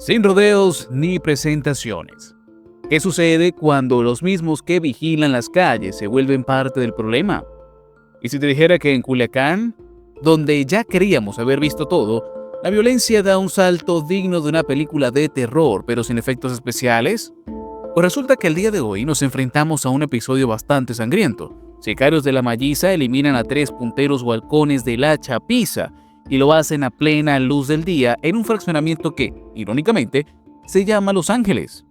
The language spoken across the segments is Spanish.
Sin rodeos ni presentaciones. ¿Qué sucede cuando los mismos que vigilan las calles se vuelven parte del problema? Y si te dijera que en Culiacán, donde ya queríamos haber visto todo, la violencia da un salto digno de una película de terror, pero sin efectos especiales? Pues resulta que el día de hoy nos enfrentamos a un episodio bastante sangriento. Sicarios de la Malliza eliminan a 3 punteros o halcones de la Chapiza y lo hacen a plena luz del día en un fraccionamiento que, irónicamente, se llama Los Ángeles.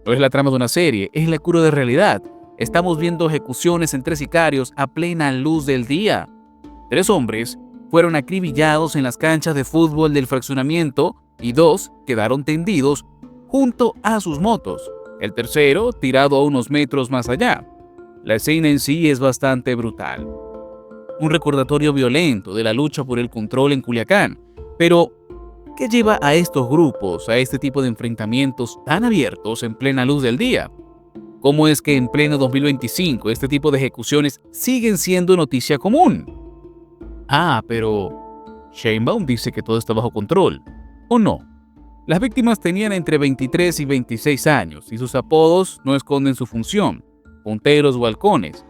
No es la trama de una serie, es la cura de realidad. Estamos viendo ejecuciones en 3 sicarios a plena luz del día. 3 hombres fueron acribillados en las canchas de fútbol del fraccionamiento y 2 quedaron tendidos junto a sus motos. El tercero tirado a unos metros más allá. La escena en sí es bastante brutal. Un recordatorio violento de la lucha por el control en Culiacán. Pero, ¿qué lleva a estos grupos a este tipo de enfrentamientos tan abiertos en plena luz del día? ¿Cómo es que en pleno 2025 este tipo de ejecuciones siguen siendo noticia común? Pero Sheinbaum dice que todo está bajo control. ¿O no? Las víctimas tenían entre 23 y 26 años y sus apodos no esconden su función. Punteros o halcones.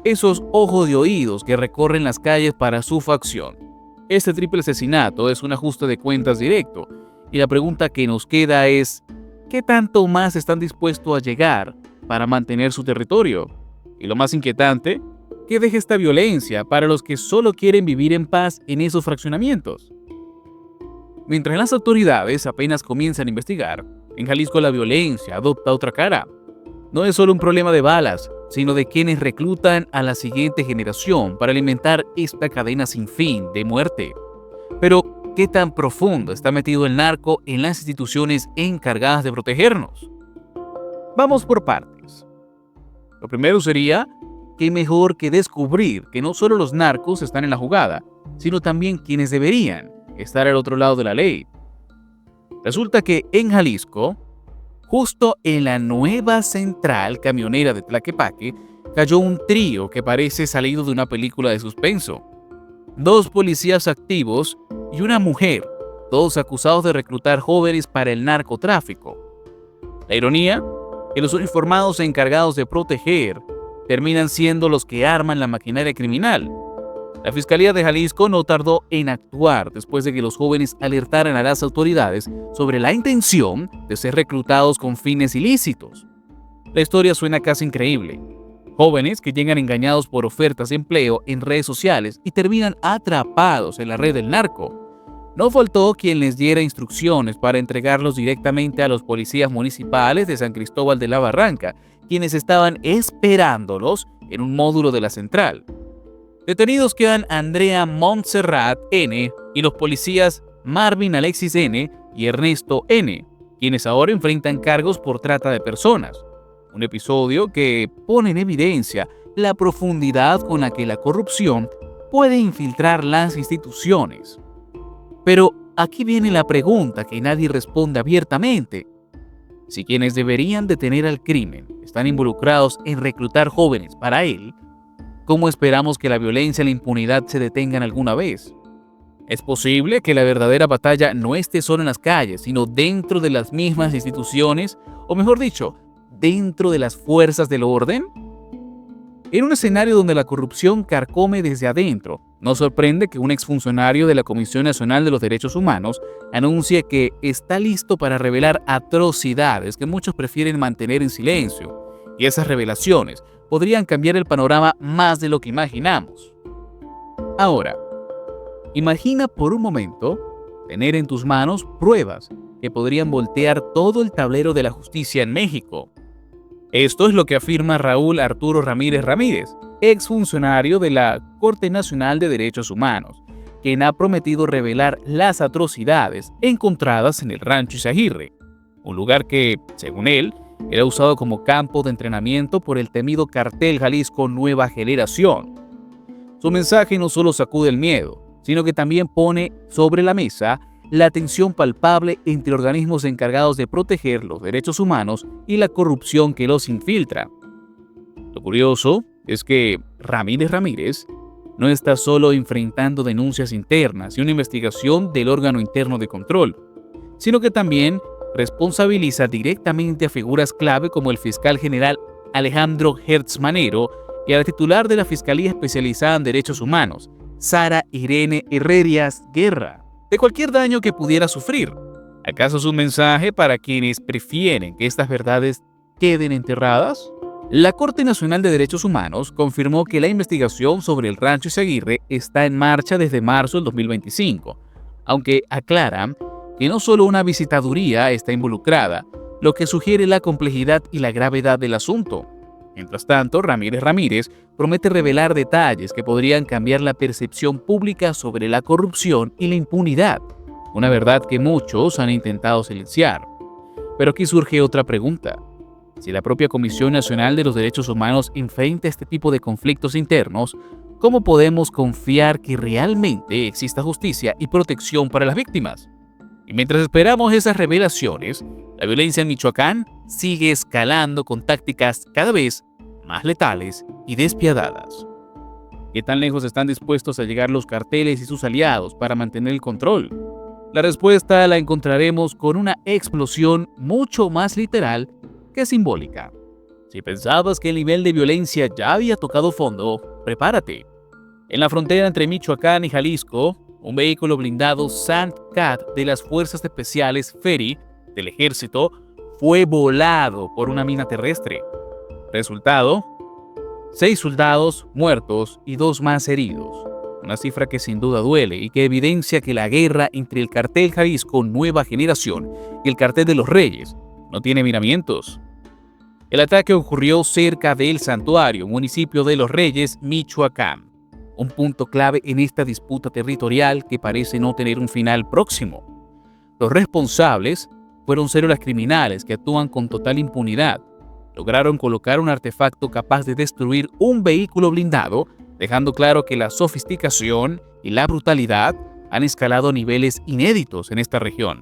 Esos ojos de oídos que recorren las calles para su facción. Este triple asesinato es un ajuste de cuentas directo, y la pregunta que nos queda es, ¿qué tanto más están dispuestos a llegar para mantener su territorio? Y lo más inquietante, ¿qué deja esta violencia para los que solo quieren vivir en paz en esos fraccionamientos? Mientras las autoridades apenas comienzan a investigar, en Jalisco la violencia adopta otra cara. No es solo un problema de balas, sino de quienes reclutan a la siguiente generación para alimentar esta cadena sin fin de muerte. Pero, ¿qué tan profundo está metido el narco en las instituciones encargadas de protegernos? Vamos por partes. Lo primero sería, ¿qué mejor que descubrir que no solo los narcos están en la jugada, sino también quienes deberían estar al otro lado de la ley? Resulta que en Jalisco, justo en la nueva central camionera de Tlaquepaque, cayó un trío que parece salido de una película de suspenso. 2 policías activos y una mujer, todos acusados de reclutar jóvenes para el narcotráfico. La ironía, que los uniformados encargados de proteger terminan siendo los que arman la maquinaria criminal. La Fiscalía de Jalisco no tardó en actuar después de que los jóvenes alertaran a las autoridades sobre la intención de ser reclutados con fines ilícitos. La historia suena casi increíble. Jóvenes que llegan engañados por ofertas de empleo en redes sociales y terminan atrapados en la red del narco. No faltó quien les diera instrucciones para entregarlos directamente a los policías municipales de San Cristóbal de la Barranca, quienes estaban esperándolos en un módulo de la central. Detenidos quedan Andrea Montserrat N. y los policías Marvin Alexis N. y Ernesto N., quienes ahora enfrentan cargos por trata de personas. Un episodio que pone en evidencia la profundidad con la que la corrupción puede infiltrar las instituciones. Pero aquí viene la pregunta que nadie responde abiertamente. Si quienes deberían detener al crimen están involucrados en reclutar jóvenes para él, ¿cómo esperamos que la violencia y la impunidad se detengan alguna vez? ¿Es posible que la verdadera batalla no esté solo en las calles, sino dentro de las mismas instituciones, o mejor dicho, dentro de las fuerzas del orden? En un escenario donde la corrupción carcome desde adentro, no sorprende que un exfuncionario de la Comisión Nacional de los Derechos Humanos anuncie que está listo para revelar atrocidades que muchos prefieren mantener en silencio. Y esas revelaciones podrían cambiar el panorama más de lo que imaginamos. Ahora, imagina por un momento tener en tus manos pruebas que podrían voltear todo el tablero de la justicia en México. Esto es lo que afirma Raúl Arturo Ramírez Ramírez, exfuncionario de la Corte Nacional de Derechos Humanos, quien ha prometido revelar las atrocidades encontradas en el Rancho Izaguirre, un lugar que, según él, era usado como campo de entrenamiento por el temido cartel Jalisco Nueva Generación. Su mensaje no solo sacude el miedo, sino que también pone sobre la mesa la tensión palpable entre organismos encargados de proteger los derechos humanos y la corrupción que los infiltra. Lo curioso es que Ramírez Ramírez no está solo enfrentando denuncias internas y una investigación del órgano interno de control, sino que también responsabiliza directamente a figuras clave como el fiscal general Alejandro Hertz Manero y a la titular de la Fiscalía Especializada en Derechos Humanos, Sara Irene Herrerias Guerra, de cualquier daño que pudiera sufrir. ¿Acaso es un mensaje para quienes prefieren que estas verdades queden enterradas? La Corte Nacional de Derechos Humanos confirmó que la investigación sobre el Rancho Izaguirre está en marcha desde marzo del 2025, aunque aclaran que no solo una visitaduría está involucrada, lo que sugiere la complejidad y la gravedad del asunto. Mientras tanto, Ramírez promete revelar detalles que podrían cambiar la percepción pública sobre la corrupción y la impunidad, una verdad que muchos han intentado silenciar. Pero aquí surge otra pregunta. Si la propia Comisión Nacional de los Derechos Humanos enfrenta este tipo de conflictos internos, ¿cómo podemos confiar que realmente exista justicia y protección para las víctimas? Y mientras esperamos esas revelaciones, la violencia en Michoacán sigue escalando con tácticas cada vez más letales y despiadadas. ¿Qué tan lejos están dispuestos a llegar los carteles y sus aliados para mantener el control? La respuesta la encontraremos con una explosión mucho más literal que simbólica. Si pensabas que el nivel de violencia ya había tocado fondo, prepárate. En la frontera entre Michoacán y Jalisco, un vehículo blindado Sandcat de las Fuerzas Especiales Ferry del Ejército fue volado por una mina terrestre. Resultado: 6 soldados muertos y 2 más heridos. Una cifra que sin duda duele y que evidencia que la guerra entre el cartel Jalisco Nueva Generación y el cartel de los Reyes no tiene miramientos. El ataque ocurrió cerca del Santuario, municipio de Los Reyes, Michoacán, un punto clave en esta disputa territorial que parece no tener un final próximo. Los responsables fueron células criminales que actúan con total impunidad. Lograron colocar un artefacto capaz de destruir un vehículo blindado, dejando claro que la sofisticación y la brutalidad han escalado a niveles inéditos en esta región.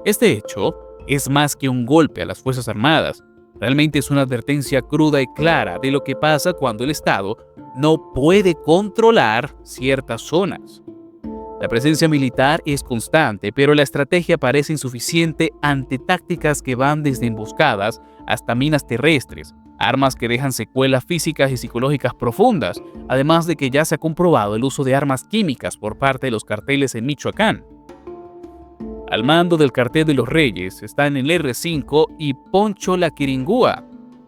Este hecho es más que un golpe a las Fuerzas Armadas. Realmente es una advertencia cruda y clara de lo que pasa cuando el Estado no puede controlar ciertas zonas. La presencia militar es constante, pero la estrategia parece insuficiente ante tácticas que van desde emboscadas hasta minas terrestres, armas que dejan secuelas físicas y psicológicas profundas, además de que ya se ha comprobado el uso de armas químicas por parte de los carteles en Michoacán. Al mando del cartel de los Reyes están el R5 y Poncho la Quiringúa,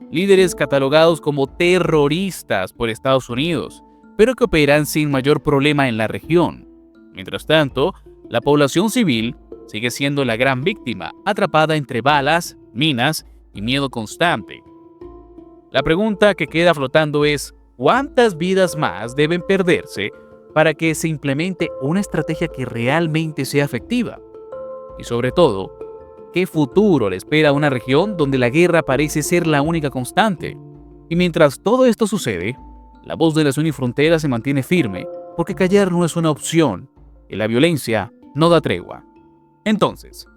líderes catalogados como terroristas por Estados Unidos, pero que operan sin mayor problema en la región. Mientras tanto, la población civil sigue siendo la gran víctima, atrapada entre balas, minas y miedo constante. La pregunta que queda flotando es: ¿cuántas vidas más deben perderse para que se implemente una estrategia que realmente sea efectiva? Y sobre todo, ¿qué futuro le espera a una región donde la guerra parece ser la única constante? Y mientras todo esto sucede, la voz de las Unifronteras se mantiene firme, porque callar no es una opción, y la violencia no da tregua. Entonces,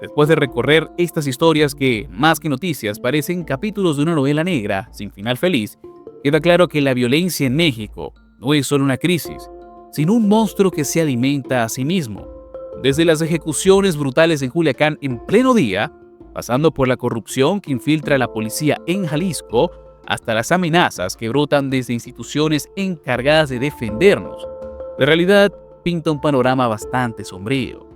después de recorrer estas historias que, más que noticias, parecen capítulos de una novela negra sin final feliz, queda claro que la violencia en México no es solo una crisis, sino un monstruo que se alimenta a sí mismo. Desde las ejecuciones brutales en Culiacán en pleno día, pasando por la corrupción que infiltra a la policía en Jalisco, hasta las amenazas que brotan desde instituciones encargadas de defendernos. La realidad pinta un panorama bastante sombrío.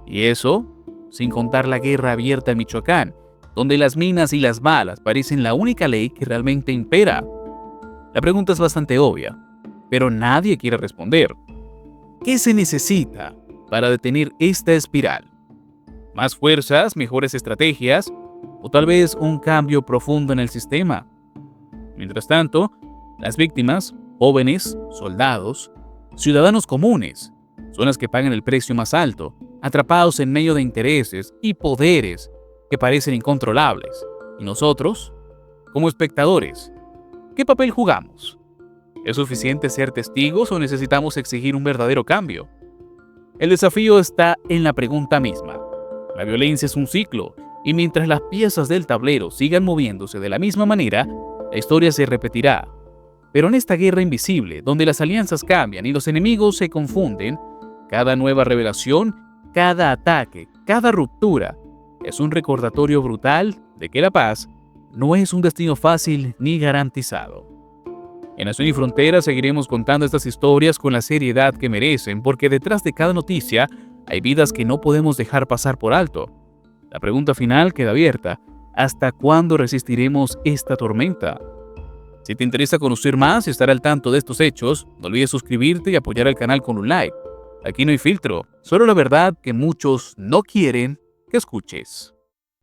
Y eso, sin contar la guerra abierta en Michoacán, donde las minas y las balas parecen la única ley que realmente impera. La pregunta es bastante obvia, pero nadie quiere responder. ¿Qué se necesita para detener esta espiral? ¿Más fuerzas, mejores estrategias o tal vez un cambio profundo en el sistema? Mientras tanto, las víctimas, jóvenes, soldados, ciudadanos comunes, son las que pagan el precio más alto, atrapados en medio de intereses y poderes que parecen incontrolables. Y nosotros, como espectadores, ¿qué papel jugamos? ¿Es suficiente ser testigos o necesitamos exigir un verdadero cambio? El desafío está en la pregunta misma. La violencia es un ciclo, y mientras las piezas del tablero sigan moviéndose de la misma manera, la historia se repetirá. Pero en esta guerra invisible, donde las alianzas cambian y los enemigos se confunden, cada nueva revelación, cada ataque, cada ruptura, es un recordatorio brutal de que la paz no es un destino fácil ni garantizado. En Nación y Frontera seguiremos contando estas historias con la seriedad que merecen, porque detrás de cada noticia hay vidas que no podemos dejar pasar por alto. La pregunta final queda abierta: ¿hasta cuándo resistiremos esta tormenta? Si te interesa conocer más y estar al tanto de estos hechos, no olvides suscribirte y apoyar al canal con un like. Aquí no hay filtro, solo la verdad que muchos no quieren que escuches.